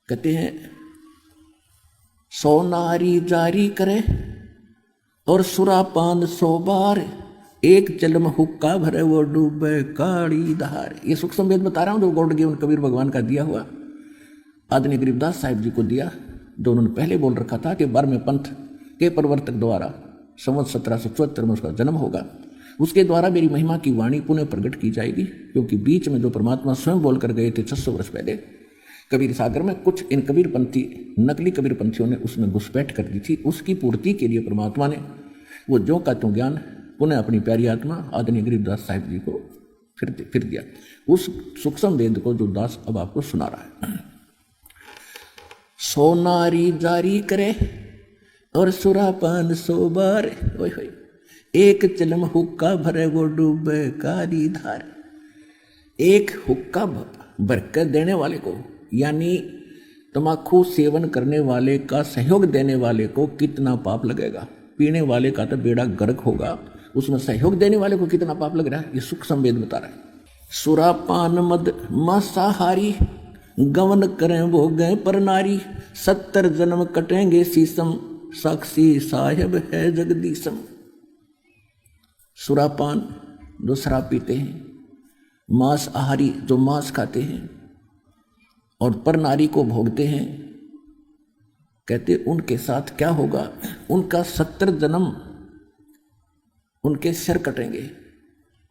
कहते हैं सो नारी जारी करे और सुरापान 100 बार, एक जन्म हुक्का भरे वो डूबे काली धार। ये सूक्ष्म वेद बता रहा हूँ जो गौड़ जीवन कबीर भगवान का दिया हुआ, आदरणीय गरीबदास साहिब जी को दिया, जो उन्होंने पहले बोल रखा था कि 12वें पंथ के प्रवर्तक द्वारा संवत 1774 में उसका जन्म होगा, उसके द्वारा मेरी महिमा की वाणी पुनः प्रकट की जाएगी। क्योंकि बीच में जो परमात्मा स्वयं बोल कर गए थे 600 वर्ष पहले कबीर सागर में, कुछ इन कबीरपंथी नकली कबीरपंथियों ने उसमें घुसपैठ कर दी थी। उसकी पूर्ति के लिए परमात्मा ने वो ज्यों का त्यों ज्ञान पुनः अपनी प्यारी आत्मा आदरणीय गरीबदास साहिब जी को फिर दिया। उस सूक्ष्म वेद को जो दास अब आपको सुना रहा है। सो नारी जारी करे और सुरापान 100 बार, ओए होए, एक चिलम हुक्का भरे वो डूबे काली धार। एक हुक्का भरकर देने वाले को, यानी तम्बाकू सेवन करने वाले का सहयोग देने वाले को कितना पाप लगेगा। पीने वाले का तो बेड़ा गर्क होगा, उसमें सहयोग देने वाले को कितना पाप लग रहा है, ये सूक्ष्म वेद बता रहा है। सुरापान मद मांसाहारी, गवन करें वो गए पर नारी, 70 जन्म कटेंगे शीशम, साक्षी साहेब है जगदीशम। सुरापान जो शराब पीते हैं, मांसाहारी जो मांस खाते हैं और पर नारी को भोगते हैं, कहते उनके साथ क्या होगा, उनका 70 जन्म उनके सिर कटेंगे।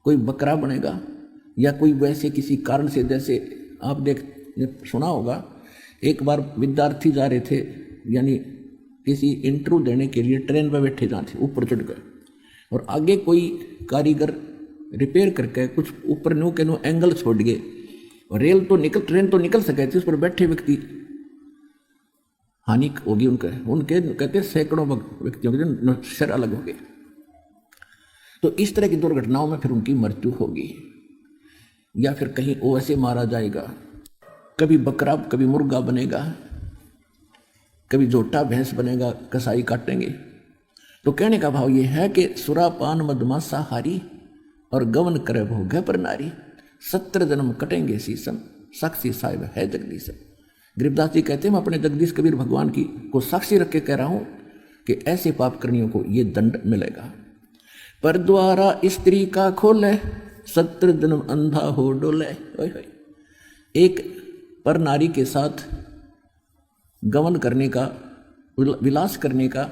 कोई बकरा बनेगा या कोई वैसे किसी कारण से, जैसे आप सुना होगा, एक बार विद्यार्थी जा रहे थे, यानी किसी इंटरव्यू देने के लिए ट्रेन पर बैठे जहाँ थे, ऊपर चढ़ गए और आगे कोई कारीगर रिपेयर करके कुछ ऊपर न्यू के न्यू एंगल छोड़ गए और ट्रेन तो निकल सके थी, उस पर बैठे व्यक्ति हानि होगी उनके कहते सैकड़ों व्यक्तियों के सिर अलग हो गए। तो इस तरह की दुर्घटनाओं में फिर उनकी मृत्यु होगी, या फिर कहीं ऐसे मारा जाएगा, कभी बकरा कभी मुर्गा बनेगा, कभी जोटा भैंस बनेगा, कसाई काटेंगे। तो कहने का भाव ये है कि सुरापान मदमांसाहारी और गवन करे भोगे पर नारी, 70 जन्म कटेंगे शीशम, साक्षी साहिब है जगदीशम। गरीबदास जी कहते हैं मैं अपने जगदीश कबीर भगवान की को साक्षी रख के कह रहा हूं कि ऐसे पाप करनियों को ये दंड मिलेगा। पर द्वारा स्त्री का खोले, 70 जन्म अंधा हो डोले। एक पर नारी के साथ गमन करने का, विलास करने का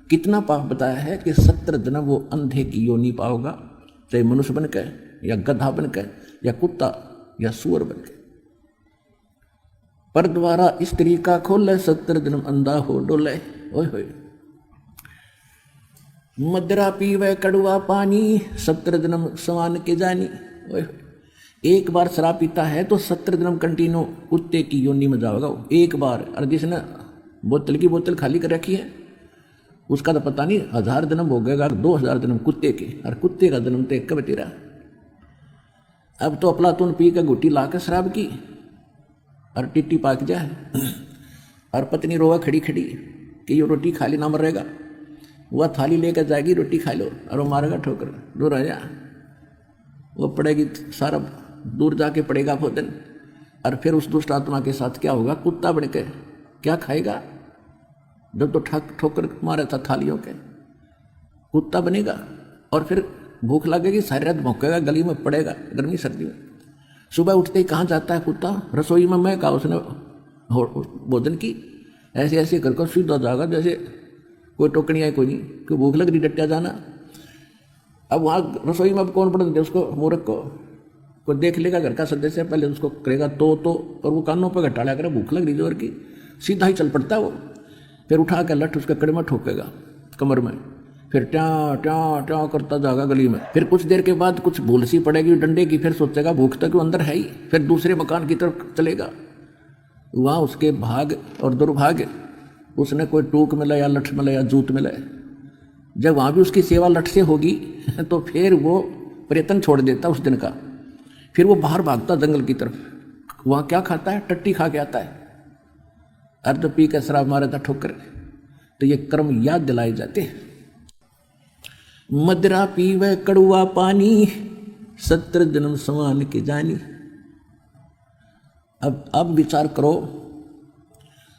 कितना पाप बताया है कि 70 जन्म वो अंधे की योनि पाओगा, चाहे मनुष्य बन के या गधा बन के या कुत्ता या सुअर बन के। पर द्वारा स्त्री का खोले, 70 जन्म अंधा हो डोले। ओए होए, मदरा पीवे कड़वा पानी, 70 जन्म समान के जानी। ओए होए, एक बार शराब पीता है तो 70 जन्म कंटिन्यू कुत्ते की योनि में जाएगा वो एक बार। और जिसने बोतल की बोतल खाली कर रखी है उसका तो पता नहीं 1000 जन्म हो गएगा, 2000 जन्म कुत्ते के, और कुत्ते का जन्म तो एक कब तेरा। अब तो अफलातून पी के घुट्टी ला के शराब की और टिट्टी पाक जाए और पत्नी रोवा खड़ी खड़ी कि ये रोटी खा ली ना मरेगा, वह थाली लेकर जाएगी रोटी खा लो और वो मारेगा ठोकर, दूर आ जा, वो पड़ेगी सारा दूर जाके पड़ेगा भोजन। और फिर उस दुष्ट आत्मा के साथ क्या होगा, कुत्ता बन के क्या खाएगा, जब तो ठोकर मारा था थालियों के, कुत्ता बनेगा और फिर भूख लगेगी, सारी रात भौंकेगा, गली में पड़ेगा गर्मी सर्दी में। सुबह उठते ही कहाँ जाता है कुत्ता, रसोई में। मैं कहा उसने भोजन की, ऐसे ऐसे करके सीधा जाएगा जैसे कोई टोकनी है कोई नहीं, कोई भूख लग रही डटिया जाना। अब वहाँ रसोई में अब कौन पढ़ दे उसको, मूर्ख को कोई देख लेगा घर का सदस्य, पहले उसको करेगा तो और वो कानों पर घटा लिया करे, भूख लग रही जोर की, सीधा ही चल पड़ता है वो। फिर उठा कर लठ उसके कड़े में ठोकेगा कमर में, फिर ट्या ट्या ट्या करता जाएगा गली में। फिर कुछ देर के बाद कुछ भूल सी पड़ेगी डंडे की, फिर सोचेगा भूख तक अंदर है ही, फिर दूसरे मकान की तरफ चलेगा। वहाँ उसके भाग और दुर्भाग्य, उसने कोई टूक मिला या लठ मिला या जूत मिला। जब वहाँ भी उसकी सेवा लठ से होगी तो फिर वो प्रयत्न छोड़ देता उस दिन का, फिर वो बाहर भागता जंगल की तरफ। वहाँ क्या खाता है, टट्टी खा के आता है, अर्ध पी के शराब मारा था ठोकर। तो ये कर्म याद दिलाए जाते हैं। मदरा पीवे कड़ुआ पानी, 70 जन्म समान के जानी। अब विचार करो,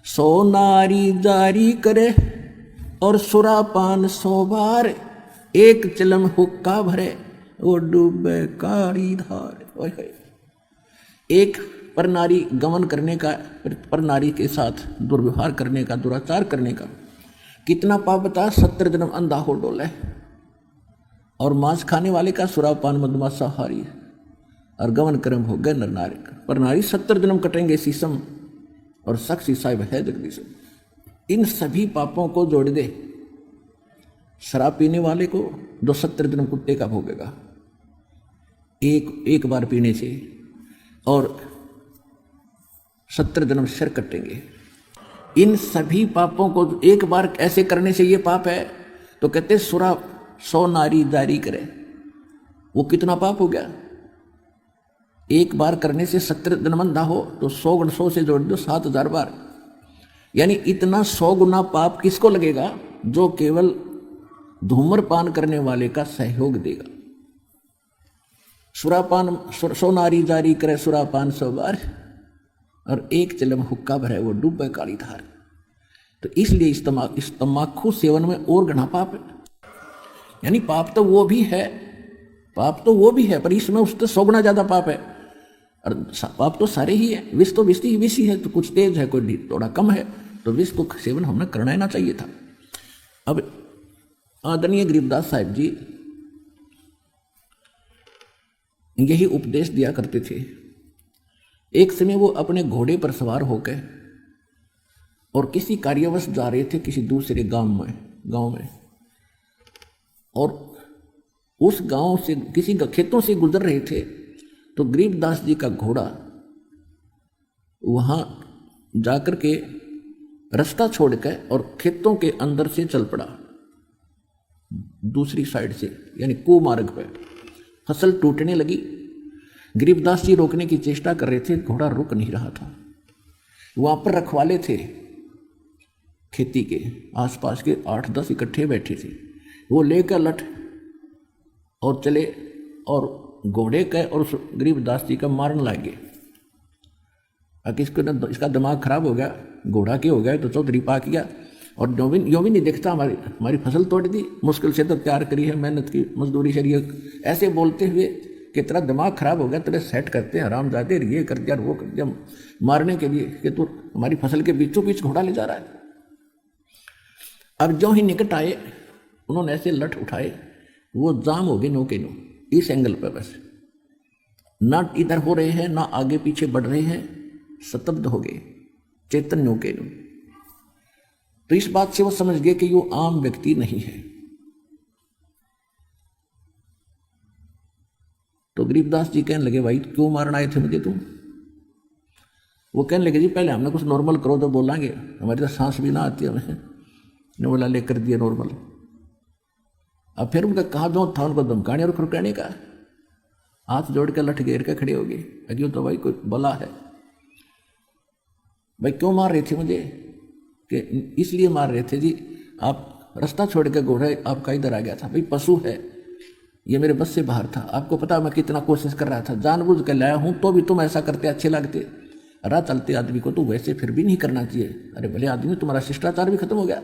सो नारी जारी करे और सुरापान 100 बार, एक चिलम हुक्का भरे वो डूबे काली धार। ओए होए। एक पर नारी गमन करने का, पर नारी के साथ दुर्व्यवहार करने का, दुराचार करने का कितना पाप बता। 70 जन्म अंधा हो डोले। और मांस खाने वाले का सुरापान मधुमांसाहारी और गमन कर्म हो गए नर नारी का। पर नारी 70 जन्म कटेंगे शीशम और साक्षी साहिब है जगदीश। इन सभी पापों को जोड़ दे। शराब पीने वाले को 70 जन्म कुत्ते का भोगेगा एक बार पीने से, और 70 जन्म सिर कटेंगे। इन सभी पापों को एक बार ऐसे करने से ये पाप है, तो कहते सुरा 100 नारी जारी करे, वो कितना पाप हो गया। एक बार करने से 70 जन्म अंधा हो तो 100 गुण 100 से जोड़ दो 7000 बार, यानी इतना 100 गुना पाप किसको लगेगा, जो केवल धूम्रपान करने वाले का सहयोग देगा। सुरापान 100 नारी जारी करे सुरापान 100 बार, और एक चिलम हुक्का भरे वो डूबे काली धार। तो इसलिए इस तम्बाकू सेवन में और घना पाप है। यानी पाप तो वो भी है, पाप तो वो भी है, पर इसमें उससे 100 गुना ज्यादा पाप है। और पाप तो सारे ही है। विष तो विष ही है, तो कुछ तेज है, कोई थोड़ा कम है, तो विष को सेवन हमने करना ही ना चाहिए था। अब आदरणीय गरीबदास साहिब जी यही उपदेश दिया करते थे। एक समय वो अपने घोड़े पर सवार होकर और किसी कार्यवश जा रहे थे किसी दूसरे गांव में, और उस गांव से किसी खेतों से गुजर रहे थे, तो गरीबदास जी का घोड़ा वहां जाकर के रास्ता छोड़कर और खेतों के अंदर से चल पड़ा दूसरी साइड से, यानी कुमार्ग पे। फसल टूटने लगी। गरीबदास जी रोकने की चेष्टा कर रहे थे, घोड़ा रुक नहीं रहा था। वहां पर रखवाले थे खेती के, आसपास के 8-10 इकट्ठे बैठे थे। वो लेकर लठ और चले और घोड़े का और गरीबदास जी का मारने लगे। अब इसका दिमाग खराब हो गया, घोड़ा के हो गया तो चौधरी पा किया, और यो भी नहीं देखता हमारी फसल तोड़ दी, मुश्किल से तो तैयार करी है, मेहनत की मजदूरी शरीय, ऐसे बोलते हुए कि तेरा दिमाग खराब हो गया, तेरे सेट करते हैं हरामजादे, ये कर दिया वो कर दिया, मारने के लिए कि तू हमारी फसल के बीचों बीच घोड़ा ले जा रहा है। अब जो ही निकट आए, उन्होंने ऐसे लठ उठाए, वो जाम हो गए नो के नो, इस एंगल पर बस ना इधर हो रहे हैं ना आगे पीछे बढ़ रहे हैं, स्तब्ध हो गए, चेतन नो के नो। तो इस बात से वो समझ गए कि वो आम व्यक्ति नहीं है। तो गरीबदास जी कहने लगे, भाई क्यों मारना आए थे मुझे तुम? वो कहने लगे, जी पहले हमने कुछ नॉर्मल करो तो बोलेंगे, हमारी तो सांस भी ना आती है हमें। ने बोला लेकर दिया नॉर्मल। अब फिर उनका कहा जो था उनको धमकाने और खुरकाने का, हाथ जोड़ कर लठ घेर कर खड़े हो गए। अगे तो भाई कोई बला है, भाई क्यों मार रहे थे मुझे? कि इसलिए मार रहे थे जी, आप रास्ता छोड़ कर घोड़ा आपका इधर आ गया था, भाई पशु है, ये मेरे बस से बाहर था। आपको पता मैं कितना कोशिश कर रहा था, जानबूझ कर लाया हूं, तो भी तुम ऐसा करते अच्छे लगते। राह चलते आदमी को तो वैसे फिर भी नहीं करना चाहिए। अरे भले आदमी, तुम्हारा शिष्टाचार भी खत्म हो गया।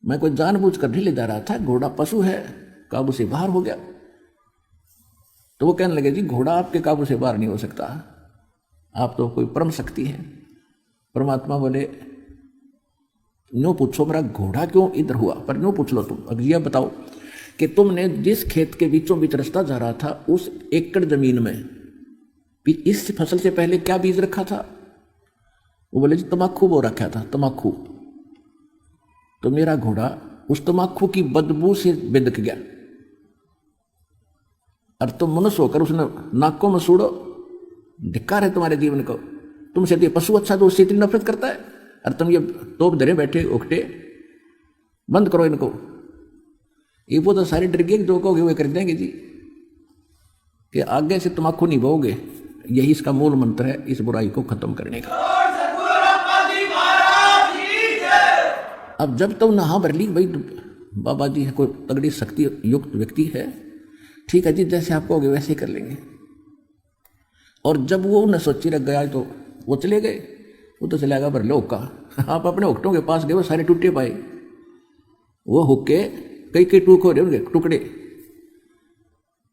मैं कोई जानबूझ कर नहीं ले जा रहा था, घोड़ा पशु है, काबू से बाहर हो गया। तो वो कहने लगे, जी घोड़ा आपके काबू से बाहर नहीं हो सकता, आप तो कोई परम शक्ति है। परमात्मा बोले, नो पूछो मेरा घोड़ा क्यों इधर हुआ, पर नो पूछ लो तुम। अब यह बताओ कि तुमने जिस खेत के बीचों बीच रास्ता जा रहा था, उस एकड़ जमीन में इस फसल से पहले क्या बीज रखा था? वो बोले, जी तम्बाकू बो रखा था, तम्बाकू। तो मेरा घोड़ा उस तम्बाकू की बदबू से बिदक गया, और तुम मनुष्य होकर उसने नाकों में सूड़ो। धिक्कार है तुम्हारे जीवन को, तुमसे तो पशु अच्छा तो उससे इतनी नफरत करता है, और तुम ये तोप धरे बैठे उकटे, बंद करो इनको। ये वो तो सारे डर गए, जो कहोगे वे कर देंगे जी, कि आगे से तम्बाकू नहीं बोओगे। यही इसका मूल मंत्र है इस बुराई को खत्म करने का। अब जब तक नहा भर ली, भाई बाबा जी है, कोई तगड़ी शक्ति युक्त व्यक्ति है, ठीक है जी, जैसे आप कहोगे वैसे ही कर लेंगे। और जब वो न सोची रख गया तो वो चले गए। वो तो चलेगा भर लो हुक्का। आप अपने हुक्कों के पास गए, वो सारे टूटे पाए, वो हुक्के कई कई टूक हो रहे उनके टुकड़े।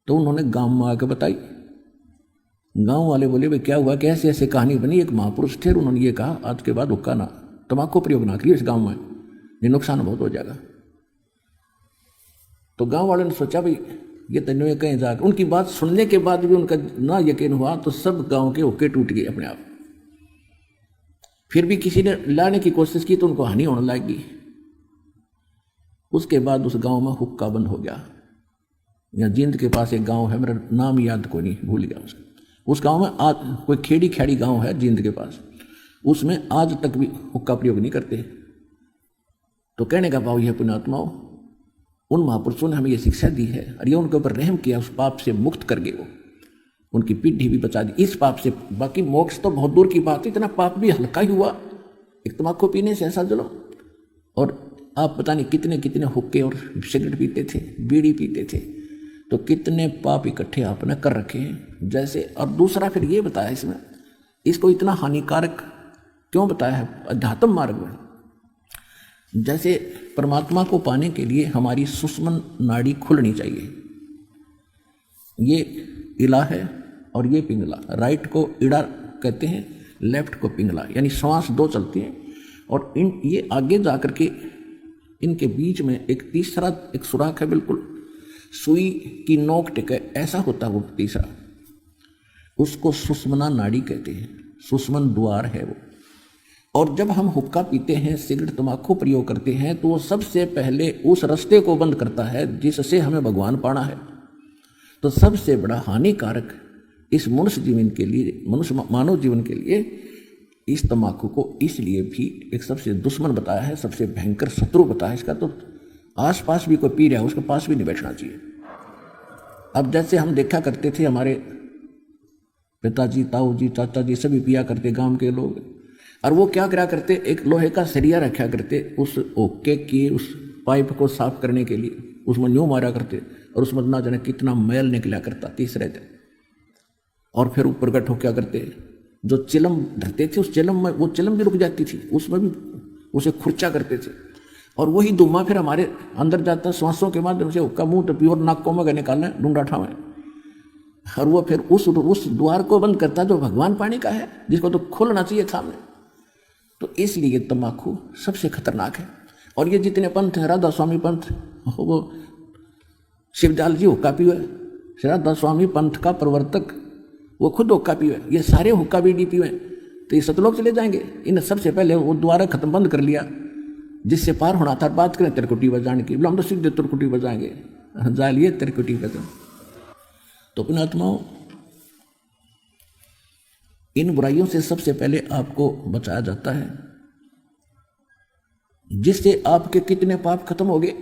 तो उन्होंने गांव में आके बताई। गांव वाले बोले भाई क्या हुआ, कैसे ऐसे कहानी बनी। एक महापुरुष थे, उन्होंने ये कहा आज के बाद हुक्का ना, तम्बाकू प्रयोग ना करिए इस गांव में, ये नुकसान बहुत हो जाएगा। तो गांव वालों ने सोचा भाई ये तन्ने कहीं जाकर, उनकी बात सुनने के बाद भी उनका ना यकीन हुआ, तो सब गांव के हुक्के टूट गए अपने आप। फिर भी किसी ने लाने की कोशिश की तो उनको हानि होने लगी। उसके बाद उस गांव में हुक्का बंद हो गया। यहाँ जींद के पास एक गांव है, मेरा नाम याद कोई नहीं, भूल गया उसका। उस गांव में आज कोई खेड़ी खेड़ी गांव है जींद के पास, उसमें आज तक भी हुक्का प्रयोग नहीं करते। तो कहने का भाव यह पुण्यात्माओं, उन महापुरुषों ने हमें यह शिक्षा दी है और ये उनके ऊपर रहम किया, उस पाप से मुक्त कर गए, वो उनकी पीढ़ी भी बचा दी इस पाप से। बाकी मोक्ष तो बहुत दूर की बात है, इतना पाप भी हल्का ही हुआ एक तम्बाकू पीने से, ऐसा चलो। और आप पता नहीं कितने कितने हुक्के और सिगरेट पीते थे, बीड़ी पीते थे, तो कितने पाप इकट्ठे आपने कर रखे हैं जैसे। और दूसरा फिर ये बताया इसमें, इसको इतना हानिकारक क्यों बताया है अध्यात्म मार्ग में। जैसे परमात्मा को पाने के लिए हमारी सुषुम्ना नाड़ी खुलनी चाहिए, ये इला है और ये पिंगला, राइट को इड़ा कहते हैं, लेफ्ट को पिंगला, यानी श्वास दो चलती हैं। और इन ये आगे जाकर के इनके बीच में एक तीसरा एक सुराख है, बिल्कुल सुई की नोक टिके ऐसा होता है वो तीसरा, उसको सुषुम्ना नाड़ी कहते हैं, सुषुम्ना द्वार है वो। और जब हम हुक्का पीते हैं, सिगरेट तम्बाकू प्रयोग करते हैं, तो वो सबसे पहले उस रास्ते को बंद करता है जिससे हमें भगवान पाना है। तो सबसे बड़ा हानिकारक इस मनुष्य जीवन के लिए, मनुष्य मानव जीवन के लिए इस तम्बाकू को इसलिए भी एक सबसे दुश्मन बताया है, सबसे भयंकर शत्रु बताया है इसका। तो आसपास भी कोई पी रहा है उसके पास भी नहीं बैठना चाहिए। अब जैसे हम देखा करते थे, हमारे पिताजी, ताऊ जी, चाचा जी सभी पिया करते गांव के लोग, और वो क्या करा करते, एक लोहे का सरिया रखा करते, उस ओके की उस पाइप को साफ करने के लिए उसमें न्यू मारा करते, और उसमें ना जाने कितना मैल निकला करता तीसरे दिन। और फिर ऊपर का ठोक्या करते, जो चिलम धरते थे उस चिलम में वो चिलम भी रुक जाती थी, उसमें भी उसे खुर्चा करते थे। और वही धुआं फिर हमारे अंदर जाता, श्वासों के माध्यम से हुक्का मुंह तो प्योर नाकों में निकालना ढूंढा ठावे, और वो फिर उस द्वार को बंद करता जो भगवान पानी का है, जिसको तो खोलना चाहिए सामने। तो इसलिए तम्बाकू सबसे खतरनाक है। और ये जितने पंथ हैं, राधा स्वामी पंथ, वो शिवजाल जी हुक्का पीवे, राधा स्वामी पंथ का प्रवर्तक वो खुद हुक्का पीवे, ये सारे हुक्का बीड़ी पीवे, तो ये सतलोक चले जाएंगे। इन सबसे पहले वो द्वारा खत्म बंद कर लिया, जिससे पार होना था। बात करें तिरकुटी बजाने की, बोला हम तो सीधे तिरकुटी बजाएंगे, जा लिए तिरकुटी बजा। तो अपने आत्माओं, इन बुराइयों से सबसे पहले आपको बचाया जाता है, जिससे आपके कितने पाप खत्म हो गए।